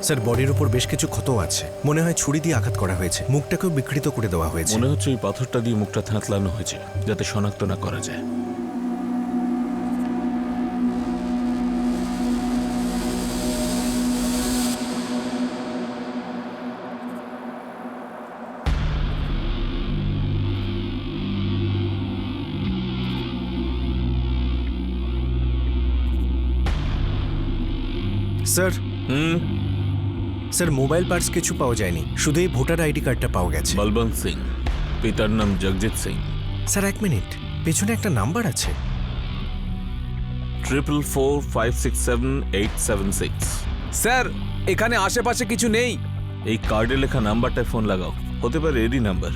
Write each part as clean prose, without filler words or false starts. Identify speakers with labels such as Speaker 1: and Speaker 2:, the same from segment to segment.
Speaker 1: Sir, বডির উপর বেশ কিছু ক্ষত আছে। মনে হয় ছুরি দিয়ে আঘাত করা হয়েছে। মুখটাকেও বিকৃত করে দেওয়া হয়েছে।
Speaker 2: মনে হচ্ছে ওই পাথরটা দিয়ে মুখটা থাঁতলানো হয়েছে, যাতে শনাক্ত না করা যায়।
Speaker 1: স্যার, স্যার মোবাইল পার্টস কিছু পাওয়া যায়নি, শুধু এই ভোটার আইডি কার্ডটা পাওয়া গেছে।
Speaker 2: বলবন্ত সিং, পিতার নাম জগজিৎ সিং।
Speaker 1: স্যার এক মিনিট, পেছনে একটা নাম্বার আছে।
Speaker 2: 444567
Speaker 3: স্যার, এখানে আশেপাশে কিছু নেই।
Speaker 2: এই কার্ডে লেখা নাম্বারটায় ফোন লাগাও, হতে পারে এরই নাম্বার।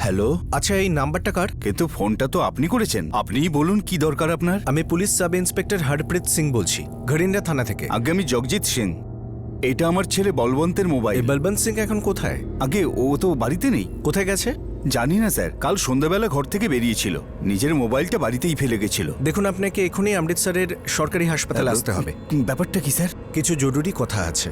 Speaker 4: হ্যালো,
Speaker 1: আচ্ছা, এই নাম্বারটা কার?
Speaker 4: কিন্তু ফোনটা তো আপনি করেছেন। আপনিই বলুন কি দরকার আপনার।
Speaker 1: আমি police sub inspector Harpreet Singh বলছি, ঘরিন্ডা থানা থেকে।
Speaker 4: আগে আমি জগজিৎ সিং। এটা আমার ছেলে বলবন্তের মোবাইল।
Speaker 1: এই বলবন্ত সিং এখন কোথায়?
Speaker 4: আগে ও তো বাড়িতে নেই।
Speaker 1: কোথায় গেছে?
Speaker 4: জানি না স্যার, কাল সন্ধ্যাবেলা ঘর থেকে বেরিয়েছিল। নিজের মোবাইলটা বাড়িতেই ফেলে গেছিল।
Speaker 1: দেখুন, আপনাকে এখনই অমৃতসরের সরকারি হাসপাতালে আসতে হবে।
Speaker 4: ব্যাপারটা কি স্যার?
Speaker 1: কিছু জরুরি কথা আছে।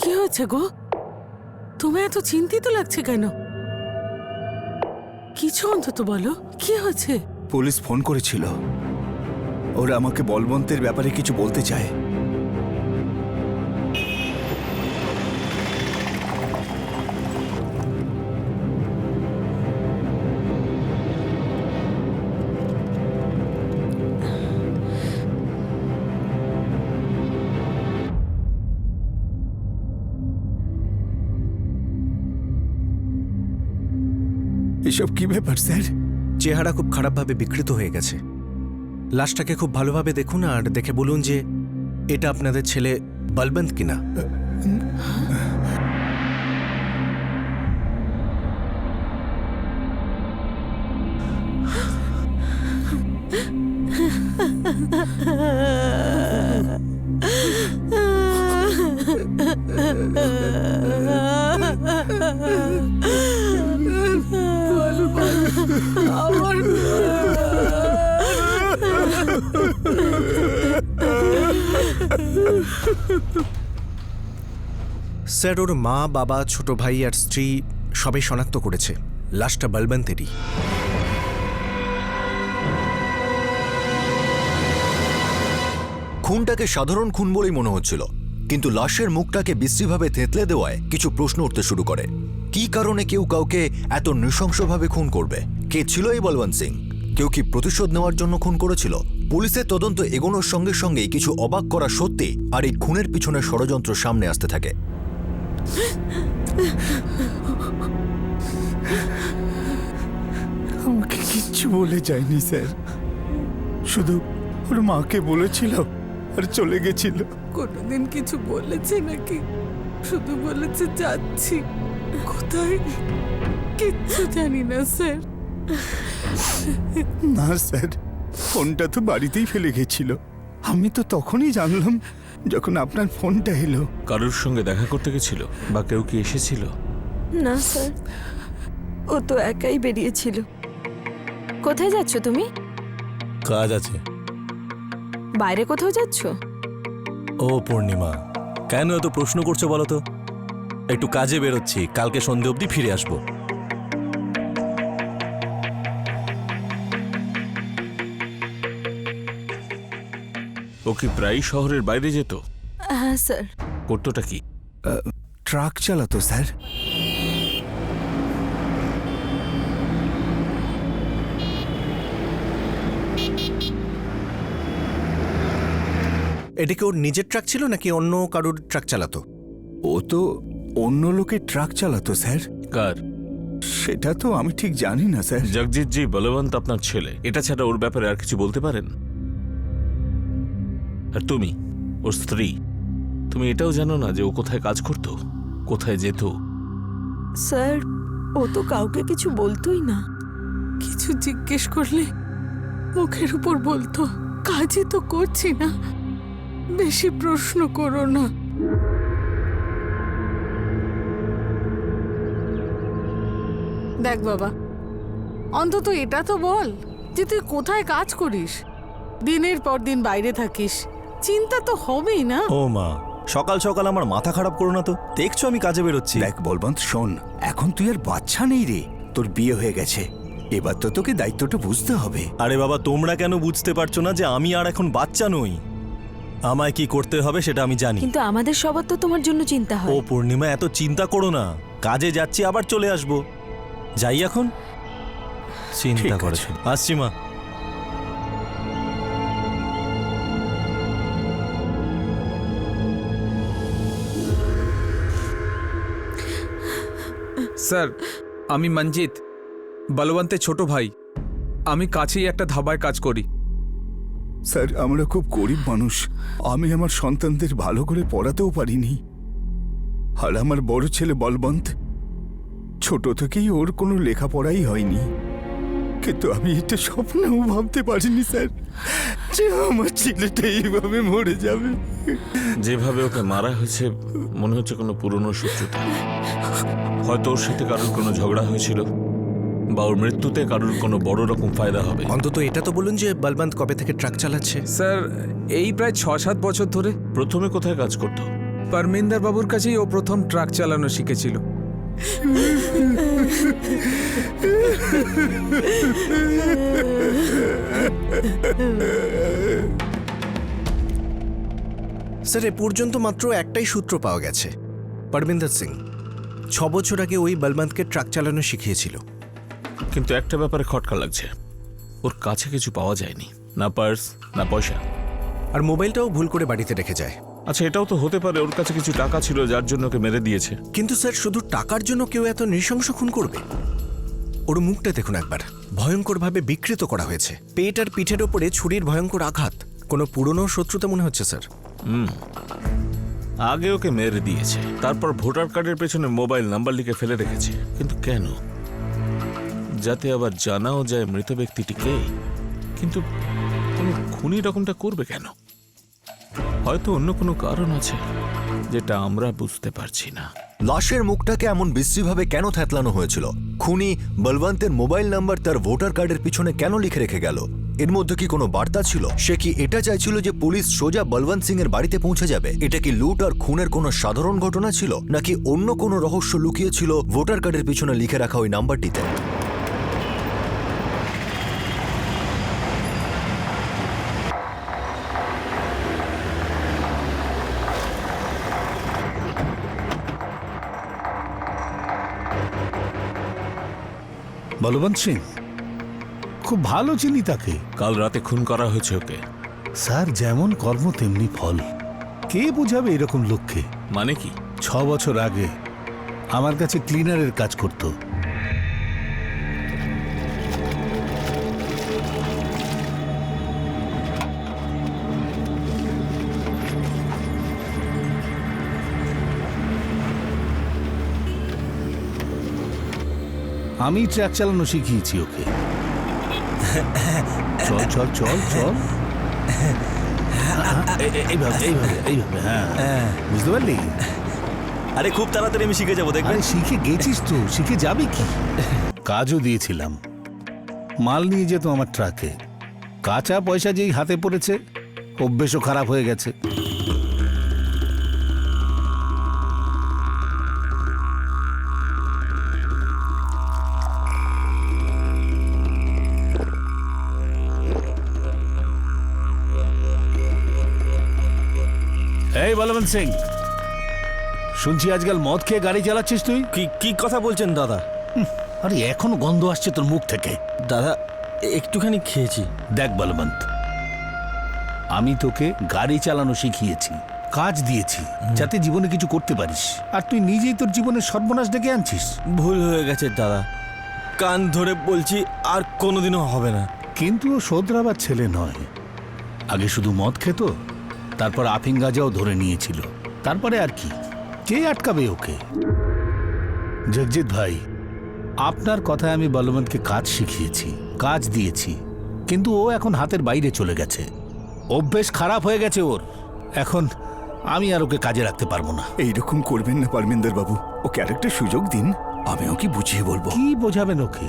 Speaker 5: কি হয়েছে গো? তুমি এত চিন্তিত লাগছে কেন? কিছু অন্তত বলো, কি হয়েছে?
Speaker 4: পুলিশ ফোন করেছিল। ওরা আমাকে বলবন্তের ব্যাপারে কিছু বলতে চায়। এসব কি ব্যাপার স্যার?
Speaker 1: চেহারা খুব খারাপভাবে বিকৃত হয়ে গেছে। লাশটাকে খুব ভালোভাবে দেখুন আর দেখে বলুন যে এটা আপনাদের ছেলে বলবন্ত কিনা। স্যার, ওর মা, বাবা, ছোট ভাই আর স্ত্রী সবাই শনাক্ত করেছে লাশটা বলবন্তেরই।
Speaker 6: খুনটাকে সাধারণ খুন বলেই মনে হচ্ছিল, কিন্তু লাশের মুখটাকে বিশ্রীভাবে থেতলে দেওয়ায় কিছু প্রশ্ন উঠতে শুরু করে। কি কারণে কেউ কাউকে এত নৃশংসভাবে খুন করবে? কে ছিল এই বলবন্ত সিং? কেউ কি প্রতিশোধ নেওয়ার জন্য খুন করেছিল? পুলিশের তদন্ত এগোনোর সঙ্গে সঙ্গেই কিছু অবাক করা সত্যি আর এই খুনের পিছনে ষড়যন্ত্র সামনে আসতে থাকে।
Speaker 4: আমাকে কিচ্ছু বলে যায়নি স্যার, শুধু ওর মাকে বলেছিল আর চলে গেছিল।
Speaker 5: কোনোদিন কিছু বলেছে নাকি? শুধু বলেছে যাচ্ছি। কোথায় কিচ্ছু জানি না স্যার।
Speaker 4: না স্যার, ফোনটা তো বাড়িতেই ফেলে গেছিল। আমি তো তখনই জানলাম যখন আপনার ফোনটা এলো।
Speaker 2: কারোর সঙ্গে দেখা করতে গেছিল বা কেউ কি এসেছিল?
Speaker 7: না স্যার, ও তো একাই বেরিয়েছিল। কোথায় যাচ্ছ তুমি?
Speaker 8: কাজ আছে।
Speaker 7: বাইরে কোথাও যাচ্ছ?
Speaker 8: ও পূর্ণিমা, কেন এত প্রশ্ন করছো বলো তো? একটু কাজে বেরোচ্ছি, কালকে সন্ধ্যে অবধি ফিরে আসবো।
Speaker 2: ও কি প্রায় শহরের বাইরে যেত?
Speaker 7: হ্যাঁ স্যার।
Speaker 2: করতোটা কি?
Speaker 4: ট্রাক চালাতো স্যার।
Speaker 1: এটা কি ওর নিজের ট্রাক ছিল নাকি অন্য কারোর ট্রাক চালাতো?
Speaker 4: ও তো অন্য লোকের ট্রাক চালাতো স্যার।
Speaker 2: কার?
Speaker 4: সেটা তো আমি ঠিক জানি না স্যার।
Speaker 2: জগজিৎ জি বলবন্ত আপনার ছেলে, এটা ছাড়া ওর ব্যাপারে আর কিছু বলতে পারেন? আর তুমি ওর স্ত্রী, তুমি এটাও জানো না যে ও কোথায় কাজ করত, কোথায় যেত?
Speaker 7: স্যার, ও তো কাউকে কিছু বলতোই না।
Speaker 5: কিছু জিজ্ঞেস করলে মুখের উপর বলতো কাজই তো করছি না, বেশি প্রশ্ন করো না। দেখ বাবা, অন্তত এটা তো বল যে তুই কোথায় কাজ করিস। দিনের পর দিন বাইরে থাকিস, চিন্তা তো হবেই না।
Speaker 8: ও মা, সকাল সকাল আমার মাথা খারাপ করো না তো। দেখছো আমি কাজে বেরোচ্ছি।
Speaker 4: দেখ বলবন্ত, শোন, এখন তুই আর বাচ্চা নেই রে, তোর বিয়ে হয়ে গেছে। এবার তো তোকে দায়িত্বটা বুঝতে হবে।
Speaker 8: আরে বাবা, তোমরা কেন বুঝতে পারছো না যে আমি আর এখন বাচ্চা নই? আমায় কি করতে হবে সেটা আমি জানি।
Speaker 7: কিন্তু আমাদের সবার তো তোমার জন্য চিন্তা
Speaker 8: ও
Speaker 7: হয়।
Speaker 8: পূর্ণিমা, এত চিন্তা করো না। কাজে যাচ্ছি, আবার চলে আসবো। যাই এখন। চিন্তা
Speaker 4: ঠিক আছে।
Speaker 8: করেছো। আসছি মা।
Speaker 3: স্যার, আমি মঞ্জিত, বলবন্তের ছোট ভাই। আমি কাছেই একটা ধাবায় কাজ করি।
Speaker 4: স্যার, আমরা খুব গরিব মানুষ। আমি আমার সন্তানদের ভালো করে পড়াতেও পারিনি। আর আমার বড় ছেলে বলবন্ত, ছোট থেকেই ওর কোনো লেখাপড়াই হয়নি। কিন্তু আমি এটা স্বপ্নেও ভাবতে পারিনি স্যার, যে আমার ছেলেটা এইভাবে মরে যাবে।
Speaker 2: যেভাবে ওকে মারা হয়েছে মনে হচ্ছে কোনো পুরনো শত্রুতা। হয়তো ওর সাথে কারোর কোনো ঝগড়া হয়েছিল, বা ওর মৃত্যুতে কারোর কোনো বড় রকম ফায়দা হবে।
Speaker 1: অন্তত এটা তো বলুন যে বলবন্ত কবে থেকে ট্রাক চালাচ্ছে?
Speaker 3: স্যার, এই প্রায় 6-7 বছর ধরে।
Speaker 2: প্রথমে কোথায় কাজ করতো?
Speaker 3: পারমিন্দার বাবুর কাছেই ও প্রথম ট্রাক চালানো শিখেছিল।
Speaker 1: স্যার, এ পর্যন্ত মাত্র একটাই সূত্র পাওয়া গেছে। পরমিন্দর সিং 6 বছর আগে ওই বলবন্তকে ট্রাক চালানো শিখিয়েছিল।
Speaker 2: কিন্তু একটা ব্যাপারে খটকা লাগছে, ওর কাছে কিছু পাওয়া যায়নি, না পার্স না পয়সা।
Speaker 1: আর মোবাইলটাও ভুল করে বাড়িতে রেখে যায়।
Speaker 2: আচ্ছা, এটাও তো হতে পারে ওর কাছে কিছু টাকা ছিল যার জন্য ওকে মেরে দিয়েছে।
Speaker 1: কিন্তু স্যার, শুধু টাকার জন্য কেউ এত নৃশংস খুন করবে? ওর মুখটা দেখুন একবার, ভয়ঙ্করভাবে বিকৃত করা হয়েছে। পেট আর পিঠের ওপরে ছুরির ভয়ঙ্কর আঘাত। কোনো পুরনো শত্রুতা মনে হচ্ছে স্যার।
Speaker 2: আগে ওকে মেরে দিয়েছে, তারপর ভোটার কার্ডের পেছনে মোবাইল নাম্বার লিখে ফেলে রেখেছে। কিন্তু কেন? যাতে আবার জানাও যায় মৃত ব্যক্তিটি কে। কিন্তু কোনো খুনি রকমটা করবে কেন? হয়তো অন্য কোনো কারণ আছে যেটা আমরা বুঝতে পারছি না।
Speaker 6: লাশের মুখটাকে এমন বিশ্রীভাবে কেন থ্যাতলানো হয়েছিল? খুনি বলবন্তের মোবাইল নাম্বার তার ভোটার কার্ডের পিছনে কেন লিখে রেখে গেল? এর মধ্যে কি কোনো বার্তা ছিল? সে কি এটা চাইছিল যে পুলিশ সোজা বলবন্ত সিং এর বাড়িতে পৌঁছে যাবে? এটা কি লুট আর খুনের কোনো সাধারণ ঘটনা ছিল, নাকি অন্য কোনো রহস্য লুকিয়ে ছিল ভোটার কার্ডের পিছনে লিখে রাখা ওই নাম্বারটিতে?
Speaker 9: বলবন্ত সিং, খুব ভালো চিনি তাকে।
Speaker 2: কাল রাতে খুন করা হয়েছে ওকে।
Speaker 9: স্যার, যেমন কর্ম তেমনি ফল। কে বোঝাবে এরকম লোককে?
Speaker 2: মানে কি?
Speaker 9: 6 বছর আগে আমার কাছে ক্লিনারের কাজ করত। আমি ট্রাক চালানো শিখিয়েছি ওকে। চল চল চল চল, এইভাবে এইভাবে এইভাবে, হ্যাঁ, বুঝতে পারলি?
Speaker 8: আরে খুব তাড়াতাড়ি আমি শিখে যাবো, দেখবেন।
Speaker 9: আরে শিখে গেছিস তো, শিখে যাবি কি? কাজও দিয়েছিলাম, মাল নিয়ে যেত আমার ট্রাকে। কাঁচা পয়সা যেই হাতে পড়েছে, অভ্যেসও খারাপ হয়ে গেছে। এই বলবন্ত সিং, শুনছি আজকাল মদ খেয়ে গাড়ি চালাচ্ছিস তুই?
Speaker 8: কি কথা বলছেন দাদা?
Speaker 9: আরে এখনো গন্ধ আসছে তোর মুখ থেকে।
Speaker 8: দাদা, একটুখানি খেয়েছি।
Speaker 9: দেখ বলবন্ত, আমি তোকে গাড়ি চালানো শিখিয়েছি, কাজ দিয়েছি, যাতে জীবনে কিছু করতে পারিস। আর তুই নিজেই তোর জীবনের সর্বনাশ ডেকে আনছিস।
Speaker 8: ভুল হয়ে গেছে দাদা, কান ধরে বলছি, আর কোনোদিনও হবে না।
Speaker 9: কিন্তু ও শোধরাবার ছেলে নয়। আগে শুধু মদ খেত, তারপর আফিং গাঁজাও ধরে নিয়েছিল। তারপরে আর কি, কে আটকাবে ওকে? জগজিৎ ভাই, আপনার কথায় আমি বলবন্তকে কাজ শিখিয়েছি, কাজ দিয়েছি, কিন্তু ও এখন হাতের বাইরে চলে গেছে। অভ্যেস খারাপ হয়ে গেছে ওর। এখন আমি আর ওকে কাজে রাখতে পারবো না।
Speaker 4: এইরকম করবেন না পারমিন্দর বাবু, ওকে আরেকটা সুযোগ দিন, আমি ওকে বুঝিয়ে বলবো।
Speaker 9: কি বোঝাবেন ওকে?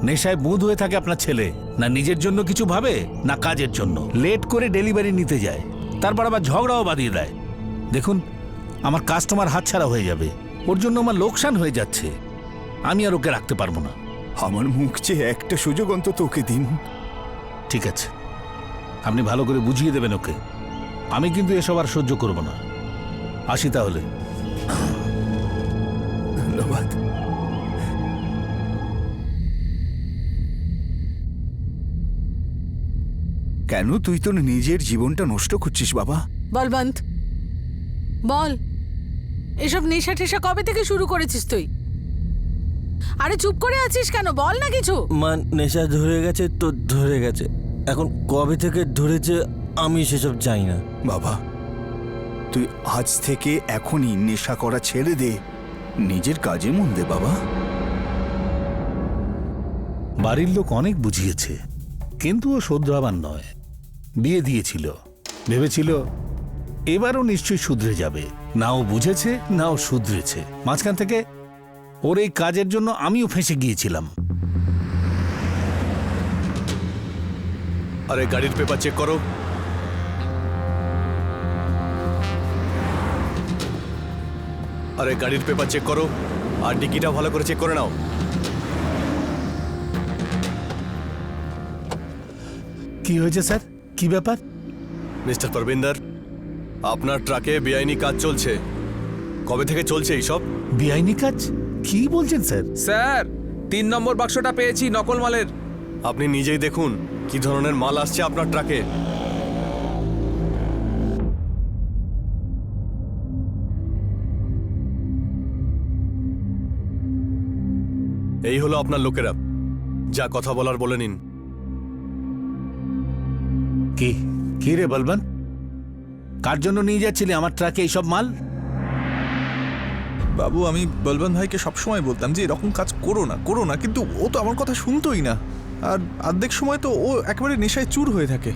Speaker 9: নেশায় বুঁদ হয়ে থাকে আপনার ছেলে, না নিজের জন্য কিছু ভাবে না কাজের জন্য। লেট করে ডেলিভারি নিতে যায়, তারপর আবার ঝগড়াও বাঁধিয়ে দেয়। দেখুন, আমার কাস্টমার হাতছাড়া হয়ে যাবে, ওর জন্য আমার লোকসান হয়ে যাচ্ছে। আমি আর ওকে রাখতে পারবো না।
Speaker 4: আমার মুখ চেয়ে একটা সুযোগ অন্তত ওকে দিন।
Speaker 9: ঠিক আছে, আপনি ভালো করে বুঝিয়ে দেবেন ওকে। আমি কিন্তু এসব আর সহ্য করব না। আসি তাহলে।
Speaker 4: ধন্যবাদ। কেন তুই তোর নিজের জীবনটা নষ্ট করছিস বাবা?
Speaker 5: বলবন্ত, বল, এসব নেশা টেশা কবে থেকে শুরু করেছিস তুই? আরে চুপ করে আছিস কেন? বল না কিছু।
Speaker 10: মা, নেশা ধরে গেছে তো ধরে গেছে, এখন কবে থেকে ধরেছে আমি সেসব জানি না।
Speaker 4: বাবা, তুই আজ থেকে এখনই নেশা করা ছেড়ে দে, নিজের কাজে মন দে বাবা।
Speaker 9: বাড়ির লোক অনেক বুঝিয়েছে, কিন্তু ও শুধরাবার নয়। বিয়ে দিয়েছিল, ভেবেছিল এবারও নিশ্চয়ই শুধরে যাবে। না ও বুঝেছে, না ও শুধরেছে। মাঝখান থেকে ওর এই কাজের জন্য আমিও ফেঁসে গিয়েছিলাম।
Speaker 11: আরে গাড়ির পেপার চেক করো। আরে গাড়ির পেপার চেক করো, আর ডিকিটা ভালো করে চেক করে নাও।
Speaker 9: কি হয়েছে স্যার? কি ব্যাপার?
Speaker 11: মিস্টার পারবিন্দর, আপনার ট্রাকে বেআইনি কাজ চলছে। কবে থেকে চলছে এইসব?
Speaker 9: বেআইনি কাজ? কি বলছেন স্যার?
Speaker 3: স্যার, 3 নম্বর বাক্সটা পেয়েছি নকল মালের।
Speaker 11: আপনি নিজেই দেখুন কি ধরনের মাল আসছে আপনার ট্রাকে। এই হলো আপনার লোকেরা, যা কথা বলার বলে নিন।
Speaker 9: কি কি রে বলবান? কার জন্য নিয়ে যাচ্ছিলি আমার ট্রাকে এইসব মাল?
Speaker 12: বাবু, আমি বলবন্ত ভাইকে সবসময় বলতাম যে এরকম কাজ করো না, কিন্তু ও তো আমার কথা শুনতোই না। আর অর্ধেক সময় তো ও একেবারে নেশায় চুর হয়ে থাকে।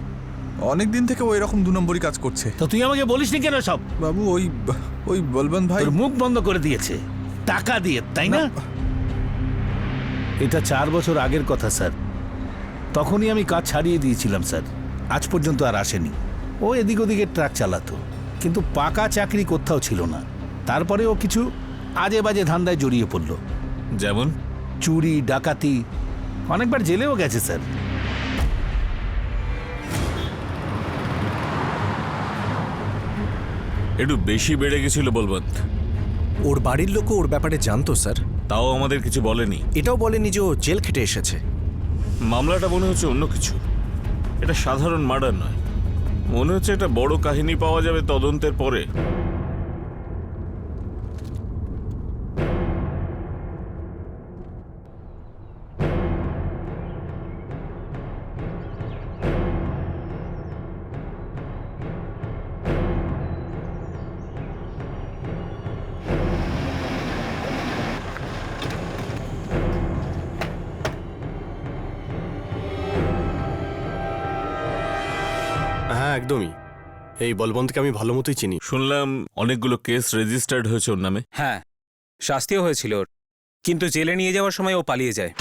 Speaker 12: অনেক দিন থেকে ও এরকম 2 নম্বরই কাজ করছে।
Speaker 9: তো তুই আমাকে বলিসনি কেন সব?
Speaker 12: বাবু, ওই বলবন্ত ভাই
Speaker 9: তোর মুখ বন্ধ করে দিয়েছে টাকা দিয়ে, তাই না? এটা 4 বছর আগের কথা স্যার। তখনই আমি কাজ ছাড়িয়ে দিয়েছিলাম স্যার। আজ পর্যন্ত আর আসেনি। ও এদিক ওদিকে ট্রাক চালাতো, কিন্তু পাকা চাকরি কোথাও ছিল না। তারপরে ও কিছু আজে বাজে ধান্দায় জড়িয়ে পড়ল।
Speaker 2: যেমন
Speaker 9: চুরি, ডাকাতি, অনেকবার জেলেও গেছে স্যার।
Speaker 2: একটু বেশি বেড়ে গেছিল বলবন্ত।
Speaker 1: ওর বাড়ির লোকও ওর ব্যাপারে জানতো স্যার।
Speaker 2: তাও আমাদের কিছু বলেনি।
Speaker 1: এটাও বলেনি যে ও জেল খেটে এসেছে।
Speaker 2: মামলাটা মনে হচ্ছে অন্য কিছু। এটা সাধারণ মার্ডার নয়, মনে হচ্ছে একটা বড় কাহিনী পাওয়া যাবে তদন্তের পরে।
Speaker 11: হ্যাঁ, একদমই। এই বলবন্তকে আমি ভালো মতোই চিনি।
Speaker 2: শুনলাম অনেকগুলো কেস রেজিস্টার্ড হয়েছে ওর নামে।
Speaker 3: হ্যাঁ, শাস্তিও হয়েছিল ওর, কিন্তু জেলে নিয়ে যাওয়ার সময় ও পালিয়ে যায়।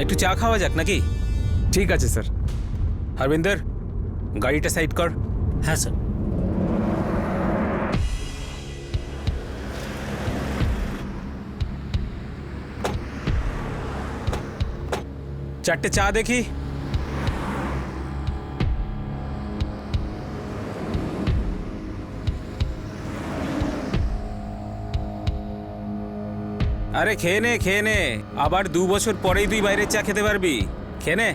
Speaker 3: একটু চা খাওয়া যাক নাকি? ঠিক আছে স্যার। হরবিন্দর, গাড়িটা সাইড কর।
Speaker 8: হ্যাঁ স্যার।
Speaker 3: চারটে চা দেখি। আরে খেয়ে নে, আবার 2 বছর পরেই তুই বাইরের চা খেতে পারবি। খেয়ে নে।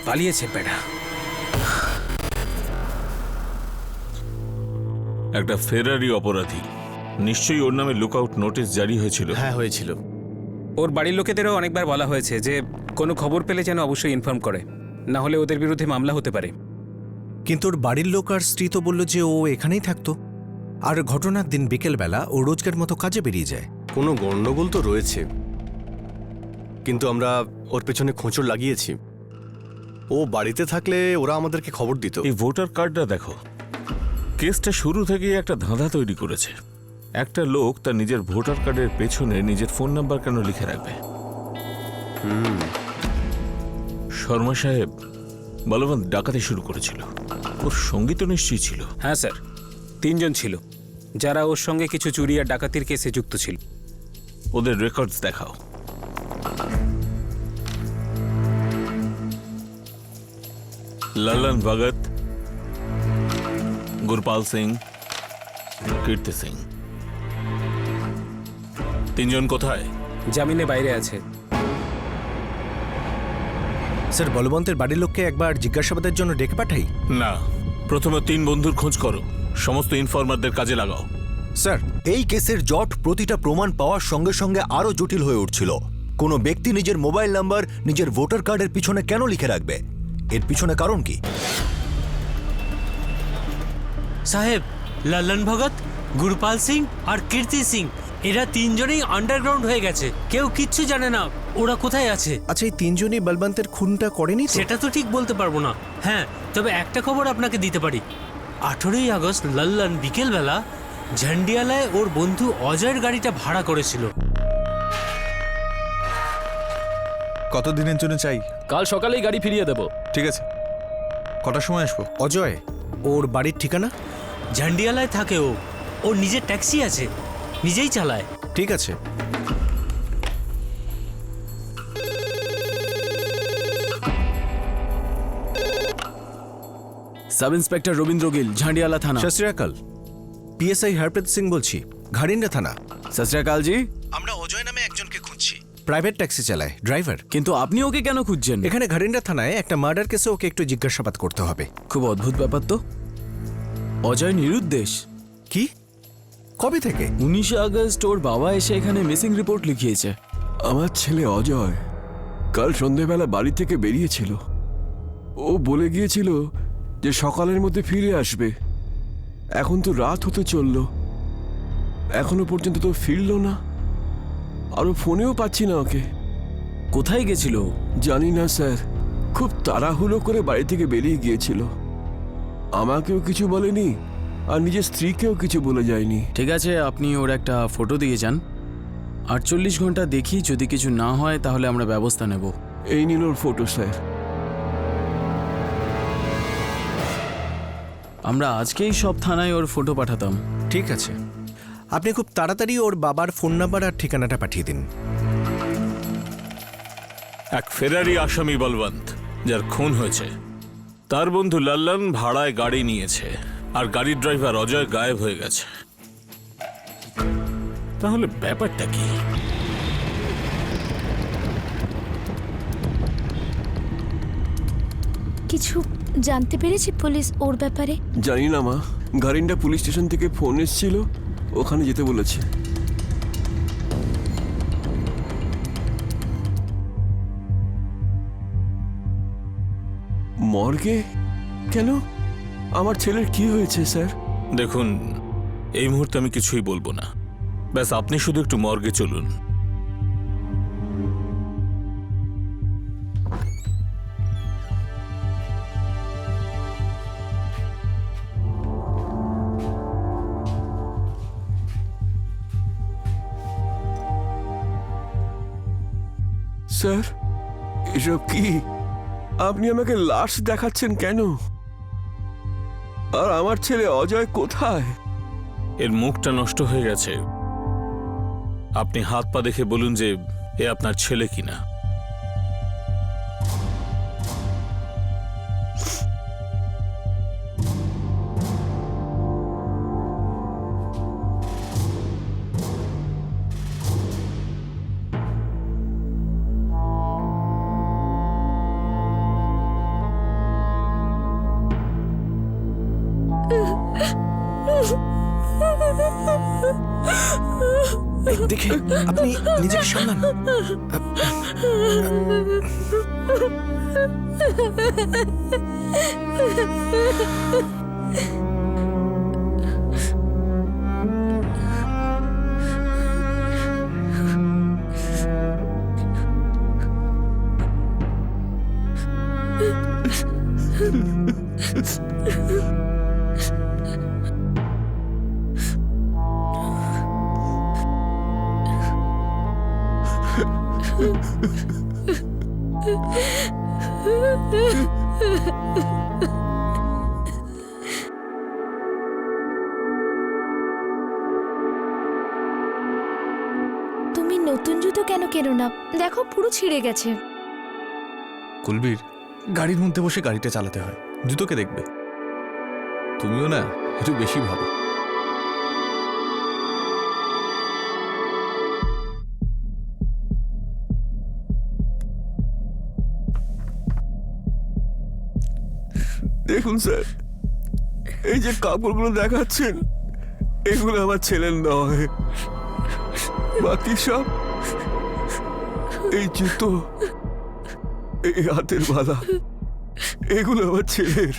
Speaker 3: পালিয়েছে বেটা।
Speaker 2: একটা ফেরারি অপরাধী, নিশ্চয়ই ওর নামে লুকআউট নোটিশ জারি হয়েছিল।
Speaker 11: হ্যাঁ হয়েছিল।
Speaker 3: ওর বাড়ির লোকেদেরও অনেকবার বলা হয়েছে যে কোনো খবর পেলে যেন অবশ্যই ইনফর্ম করে, না হলে ওদের বিরুদ্ধে মামলা হতে পারে।
Speaker 1: কিন্তু ওর বাড়ির লোক আর স্ত্রী তো বলল যে ও এখানেই থাকতো, আর ঘটনার দিন বিকেলবেলা ও রোজগার মতো কাজে বেরিয়ে যায়।
Speaker 11: কোনো গন্ডগোল তো রয়েছে, কিন্তু আমরা ওর পেছনে খোঁচড় লাগিয়েছি। ও বাড়িতে থাকলে ওরা আমাদেরকে খবর দিত।
Speaker 2: এই ভোটার কার্ডটা দেখো, কেসটা শুরু থেকেই একটা ধাঁধা তৈরি করেছে। একটা লোক তার নিজের ভোটার কার্ডের পেছনে নিজের ফোন নাম্বার কেন লিখে রাখবে? শর্মা সাহেব, বলবন্ত ডাকাতি শুরু করেছিল, ওর সঙ্গী তো নিশ্চয়ই ছিল।
Speaker 3: হ্যাঁ স্যার, 3 জন ছিল যারা ওর সঙ্গে কিছু চুরি আর ডাকাতির কেসে যুক্ত ছিল।
Speaker 2: ওদের রেকর্ডস দেখাও। লল্লন ভগত, গুরপাল সিং, কীর্তি সিং, 3 জন কোথায়?
Speaker 3: জামিনে বাইরে আছে।
Speaker 1: স্যার, বলবন্তের বাড়ির লোককে একবার জিজ্ঞাসাবাদের জন্য ডেকে পাঠাই?
Speaker 2: না, প্রথমে 3 বন্ধুর খোঁজ করো, সমস্ত ইনফরমারদের কাজে লাগাও।
Speaker 1: স্যার,
Speaker 6: এই কেসের জট প্রতিটা প্রমাণ পাওয়ার সঙ্গে সঙ্গে আরো জটিল হয়ে উঠছিল। কোনো ব্যক্তি নিজের মোবাইল নাম্বার নিজের ভোটার কার্ডের পিছনে কেন লিখে রাখবে? এর পিছনে কারণ কি?
Speaker 13: সাহেব, লল্লন ভগত, গুরপাল সিং আর কীর্তি সিং, এরা 3 জনেই আন্ডারগ্রাউন্ড হয়ে গেছে। কেউ কিচ্ছু জানে না ওরা কোথায় আছে।
Speaker 1: আচ্ছা, এই 3 জনই বলবন্তের খুনটা করেনি?
Speaker 13: সেটা তো ঠিক বলতে পারবো না। হ্যাঁ, তবে একটা খবর আপনাকে দিতে পারি। 18ই আগস্ট লল্লন বিকেলবেলা ঝান্ডিয়ালায় ওর বন্ধু অজয়ের গাড়িটা ভাড়া করেছিল।
Speaker 12: কতদিনের জন্য চাই?
Speaker 3: কাল সকালেই গাড়ি ফিরিয়ে দেব।
Speaker 12: ঠিক আছে, কটার সময় আসবো?
Speaker 1: অজয়, ওর বাড়ির ঠিকানা?
Speaker 13: ঝান্ডিয়ালায় থাকে ও, ওর নিজের ট্যাক্সি আছে, নিজেই চালায়।
Speaker 1: ঠিক আছে।
Speaker 3: সাব ইন্সপেক্টর রবীন্দ্র গিল, ঝান্ডিয়ালা থানা।
Speaker 1: সত শ্রী আকাল, পিএসআই হরপ্রীত সিং বলছি, ঘারিন্ডা থানা।
Speaker 3: সত শ্রী আকাল জি।
Speaker 1: আমরা অজয় নামে একজনকে খুঁজছি, প্রাইভেট ট্যাক্সি চালায়, ড্রাইভার।
Speaker 3: কিন্তু আপনি ওকে কেন খুঁজছেন?
Speaker 1: এখানে ঘারিন্ডা থানায় একটা মার্ডার কেসে ওকে একটু জিজ্ঞাসাবাদ করতে হবে।
Speaker 3: খুব অদ্ভুত ব্যাপার তো। অজয় নিরুদ্দেশ।
Speaker 1: কি? কবে থেকে?
Speaker 3: 19 আগস্ট ওর বাবা এসে এখানে মিসিং রিপোর্ট লিখিয়েছে।
Speaker 14: আমার ছেলে অজয় কাল সন্ধেবেলা বাড়ি থেকে বেরিয়েছিল। ও বলে গিয়েছিল যে সকালের মধ্যে ফিরে আসবে। এখন তো রাত হতে চলল, এখনো পর্যন্ত তো ফিরল না। আরো ফোনেও পাচ্ছি না ওকে।
Speaker 3: কোথায় গেছিল?
Speaker 14: জানি না স্যার, খুব তাড়াহুড়ো করে বাড়ি থেকে বেরিয়ে গিয়েছিল। আমাকেও কিছু বলেনি, আর নিজের স্ত্রীকেও কিছু বলে যায়নি।
Speaker 3: ঠিক আছে, আপনি ওর একটা ফটো দিয়ে যান। 48 ঘন্টা দেখি, যদি কিছু না হয় তাহলে আমরা ব্যবস্থা নেব।
Speaker 14: এই নিল ওর ফটো স্যার।
Speaker 3: আমরা আজকেই সব থানায় ওর ফটো পাঠাতাম।
Speaker 1: ঠিক আছে, আপনি খুব তাড়াতাড়ি ওর বাবার ফোন নাম্বার আর ঠিকানাটা পাঠিয়ে দিন।
Speaker 2: এক ফেরারি আসামি বলবন্ত, যার খুন হয়েছে, তার বন্ধু লল্লন ভাড়ায় গাড়ি নিয়েছে, আর গাড়ির ড্রাইভার অজয় গায়েব হয়ে গেছে। তাহলে ব্যাপারটা কি?
Speaker 15: কিছু জানতে পেরেছে পুলিশ ওর ব্যাপারে?
Speaker 14: জানি না মা, গারিন্ডা পুলিশ স্টেশন থেকে ফোন এসেছিল, ওখানে যেতে বলেছে। মর্গে? কেন? আমার ছেলের কি হয়েছে স্যার?
Speaker 2: দেখুন, এই মুহূর্তে আমি কিছুই বলবো না। ব্যাস আপনি শুধু একটু মর্গে চলুন।
Speaker 14: স্যার এসব কি? আপনি আমাকে লাশ দেখাচ্ছেন কেন? আর আমার ছেলে অজয় কোথায়?
Speaker 2: এর মুখটা নষ্ট হয়ে গেছে। আপনি হাত পা দেখে বলুন যে এ আপনার ছেলে কিনা।
Speaker 1: দেখে আপনি নিজেকে সামলান।
Speaker 15: তুমি নতুন জুতো কেন কেনো না? দেখো পুরো ছিঁড়ে গেছে।
Speaker 12: কুলবীর, গাড়ির মধ্যে বসে গাড়িটা চালাতে হয়, জুতোকে দেখবে। তুমিও না একটু বেশি ভাবো।
Speaker 14: দেখুন স্যার, এই যে কাপড়গুলো দেখাচ্ছেন এগুলো আমার ছেলের নয়। বাকি সব, এই জুতো, এই হাতের বালা, এগুলো আমার ছেলের।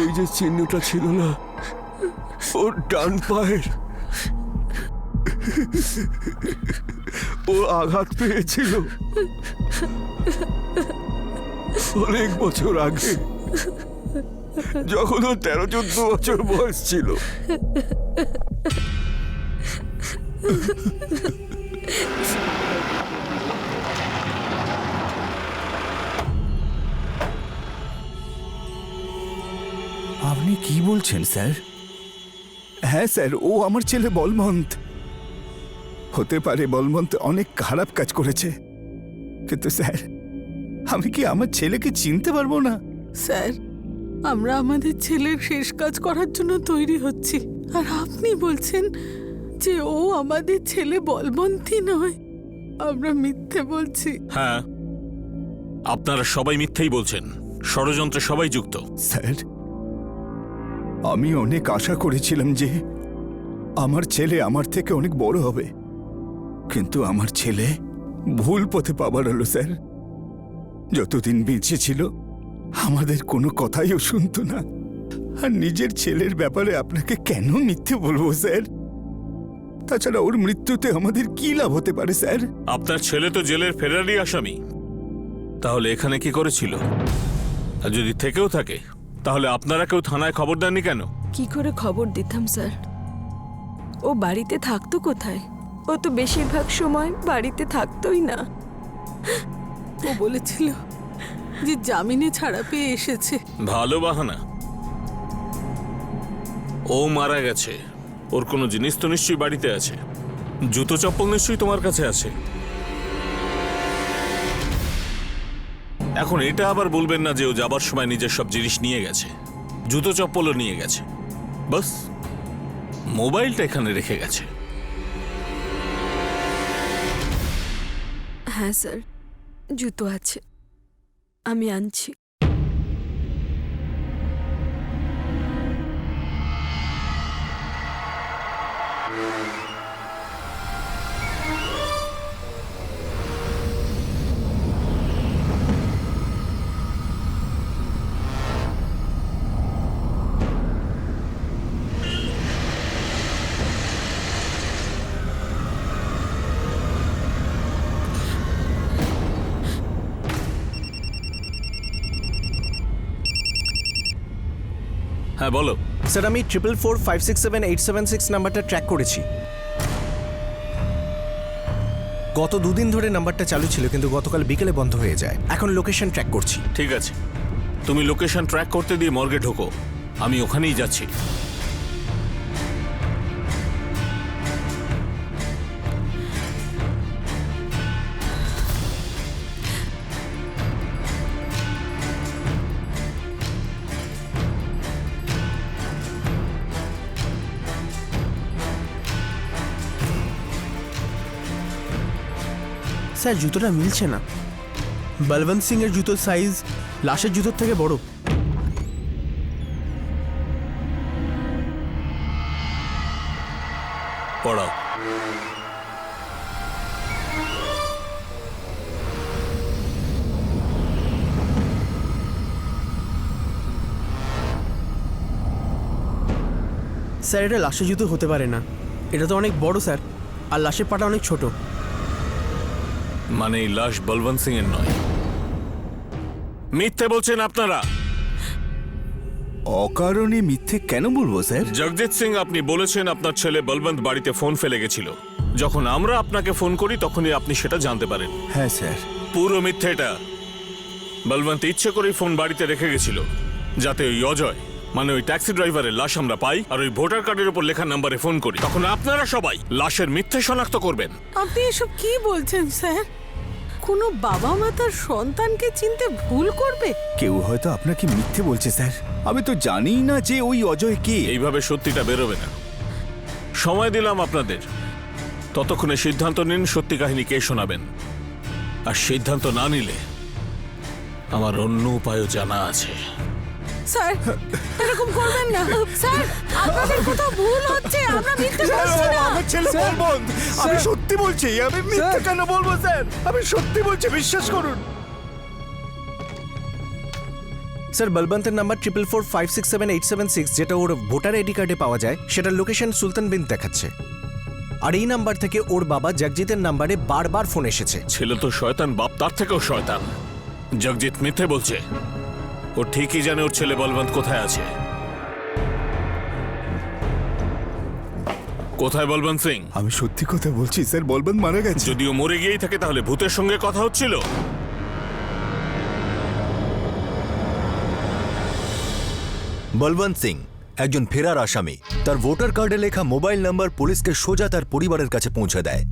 Speaker 14: ওই যে চিহ্নটা ছিল না ওর ডান পায়ের, ও আঘাত পেয়েছিল অনেক বছর আগে, যখন ও 13-14 বছর বয়স ছিল।
Speaker 4: আপনি কি বলছেন স্যার? হ্যাঁ স্যার, ও আমার ছেলে বলবন্ত। হতে পারে বলবন্ত অনেক খারাপ কাজ করেছে, কিন্তু স্যার আমি কি আমার ছেলেকে চিনতে পারবো না?
Speaker 5: স্যার, আমরা আমাদের ছেলের শেষ কাজ করার জন্য তৈরি হচ্ছি, আর আপনি বলছেন যে ও আমাদের ছেলে বলবন্তী নয়। আমরা মিথ্যে বলছি।
Speaker 2: হ্যাঁ, আপনারা সবাই মিথ্যেই বলছেন, ষড়যন্ত্রে সবাই যুক্ত।
Speaker 4: স্যার, আমি অনেক আশা করেছিলাম যে আমার ছেলে আমার থেকে অনেক বড় হবে, কিন্তু আমার ছেলে ভুল পথে পা বাড়ালো স্যার। যতদিন বেঁচে ছিল আমাদের কোনো কথাইও শুনতো না। আর নিজের ছেলের ব্যাপারে আপনাকে কেন মিথ্যে বলবো স্যার? তাছাড়া ওর মৃত্যুতে আমাদের কি লাভ হতে পারে স্যার?
Speaker 2: আপনার ছেলে তো জেলের ফেরারি আসামি, তাহলে এখানে কি করেছিল? আর যদি থেকেও থাকে তাহলে আপনারা কেউ থানায় খবর দেননি কেন?
Speaker 7: কি করে খবর দিতাম স্যার? ও বাড়িতে থাকতো কোথায়? ও তো বেশিরভাগ সময় বাড়িতে থাকতোই না।
Speaker 5: ও বলেছিল যে জামিনে ছাড়া পেয়ে এসেছে।
Speaker 2: ভালো বাহানা। ও মারা গেছে, ওর কোনো জিনিস তো নিশ্চয়ই বাড়িতে আছে। জুতো চপ্পল নিশ্চয়ই তোমার কাছে আছে। এখন এটা আবার বলবেন না যে ও যাবার সময় নিজের সব জিনিস নিয়ে গেছে, জুতো চপ্পলও নিয়ে গেছে, বাস মোবাইলটা এখানে রেখে গেছে।
Speaker 7: হ্যাঁ স্যার, জুতো আছে, আমি আনছি।
Speaker 2: হ্যাঁ বলো।
Speaker 1: স্যার, আমি 44456787 নাম্বারটা ট্র্যাক করেছি। গত 2 দিন ধরে নাম্বারটা চালু ছিল, কিন্তু গতকাল বিকেলে বন্ধ হয়ে যায়। এখন লোকেশন ট্র্যাক করছি।
Speaker 2: ঠিক আছে, তুমি লোকেশন ট্র্যাক করতে দিয়ে মর্গে ঢোকো, আমি ওখানেই যাচ্ছি।
Speaker 16: স্যার জুতোটা মিলছে না। বলবন্ত সিং এর জুতোর সাইজ লাশের জুতোর থেকে বড়।
Speaker 2: পড়াও।
Speaker 16: স্যার এটা লাশের জুতো হতে পারে না, এটা তো অনেক বড় স্যার, আর লাশের পাটা অনেক ছোট।
Speaker 2: মানে এই লাশ বলবন্ত সিং এর নয়? মিথ্যে বলছেন আপনারা।
Speaker 4: অকারণে মিথ্যে কেন বলবো স্যার?
Speaker 2: জগজিৎ সিং, আপনি বলেছেন আপনার ছেলে বলবন্ত বাড়িতে ফোন ফেলে গেছিল। যখন আমরা আপনাকে ফোন করি তখনই আপনি সেটা জানতে পারেন।
Speaker 4: হ্যাঁ স্যার।
Speaker 2: পুরো মিথ্যে এটা। বলবন্ত ইচ্ছে করেই ফোন বাড়িতে রেখে গেছিল, যাতে ওই অজয় মানে ওই ট্যাক্সি ড্রাইভারের লাশ আমরা পাই আর ওই ভোটার কার্ডের উপর লেখা নাম্বারে ফোন করি। তখন আপনারা সবাই লাশের মিথ্যে শনাক্ত করবেন।
Speaker 5: আপনি এসব কি বলছেন স্যার? কোনো বাবা মা তার সন্তানকে চিনতে ভুল করবে?
Speaker 4: কেউ হয়তো আপনাকে মিথ্যে বলছে স্যার। আমি তো জানিই না যে ওই অজয় কে।
Speaker 2: এইভাবে সত্যিটা বেরোবে না। সময় দিলাম আপনাদের, ততক্ষণে সিদ্ধান্ত নিন সত্যি কাহিনী কে শোনাবেন। আর সিদ্ধান্ত না নিলে আমার অন্য উপায়ও জানা আছে।
Speaker 5: স্যার এরকম করবেন না স্যার, আপনাদের কোথাও ভুল হচ্ছে। আমরা মিথ্যে বলছি না।
Speaker 4: আমার ছেলে বলবন্ত, আমি সত্যি বলছি। আমি মিথ্যে কেন বলবো স্যার? আমি সত্যি বলছি, বিশ্বাস করুন।
Speaker 1: স্যার বলবন্তের নাম্বার 4445678776, যেটা ওর ভোটার আইডি কার্ডে পাওয়া যায়, সেটার লোকেশন সুলতান বিন দেখাচ্ছে। আর এই নাম্বার থেকে ওর বাবা জগজিতের নাম্বারে বারবার ফোন এসেছে।
Speaker 2: ছেলে তো শয়তান, বাপ তার থেকেও শয়তান। জগজিৎ মিথ্যে বলছে। ও ঠিকই জানে ওর ছেলে বলবন্ত কোথায় আছে। কোথায় বলবন্ত সিং?
Speaker 4: আমি সত্যি কথা বলছি স্যার, বলবন্ত মারা গেছে।
Speaker 2: যদিও মরে গিয়েই থাকে তাহলে ভূতের সঙ্গে কথা হচ্ছিল।
Speaker 6: বলবন্ত সিং একজন ফেরার আসামি। তার ভোটার কার্ডে লেখা মোবাইল নাম্বার পুলিশকে সোজা তার পরিবারের কাছে পৌঁছে দেয়,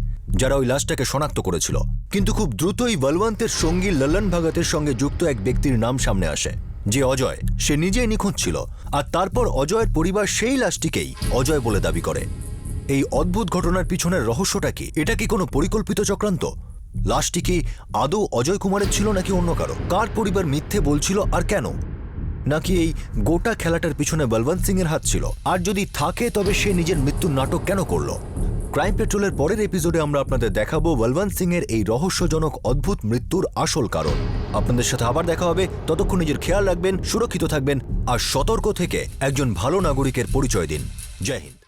Speaker 6: যারা ওই লাশটাকে শনাক্ত করেছিল। কিন্তু খুব দ্রুতই বলবন্তের সঙ্গী লল্লন ভগতের সঙ্গে যুক্ত এক ব্যক্তির নাম সামনে আসে, যে অজয়। সে নিজেই নিখোঁজ ছিল, আর তারপর অজয়ের পরিবার সেই লাশটিকেই অজয় বলে দাবি করে। এই অদ্ভুত ঘটনার পিছনের রহস্যটা কি? এটা কি কোনো পরিকল্পিত চক্রান্ত? লাশটি কি আদৌ অজয় কুমারের ছিল নাকি অন্য কারো? কার পরিবার মিথ্যে বলছিল আর কেন? নাকি এই গোটা খেলাটার পিছনে বলবন্ত সিং এর হাত ছিল? আর যদি থাকে তবে সে নিজের মৃত্যুর নাটক কেন করলো? ক্রাইম পেট্রোলের পরের এপিসোডে আমরা আপনাদের দেখাবো বলবন্ত সিং এর এই রহস্যজনক অদ্ভুত মৃত্যুর আসল কারণ। আপনাদের সাথে আবার দেখা হবে, ততক্ষণ নিজের খেয়াল রাখবেন, সুরক্ষিত থাকবেন আর সতর্ক থেকে একজন ভালো নাগরিকের পরিচয় দিন। জয় হিন্দ।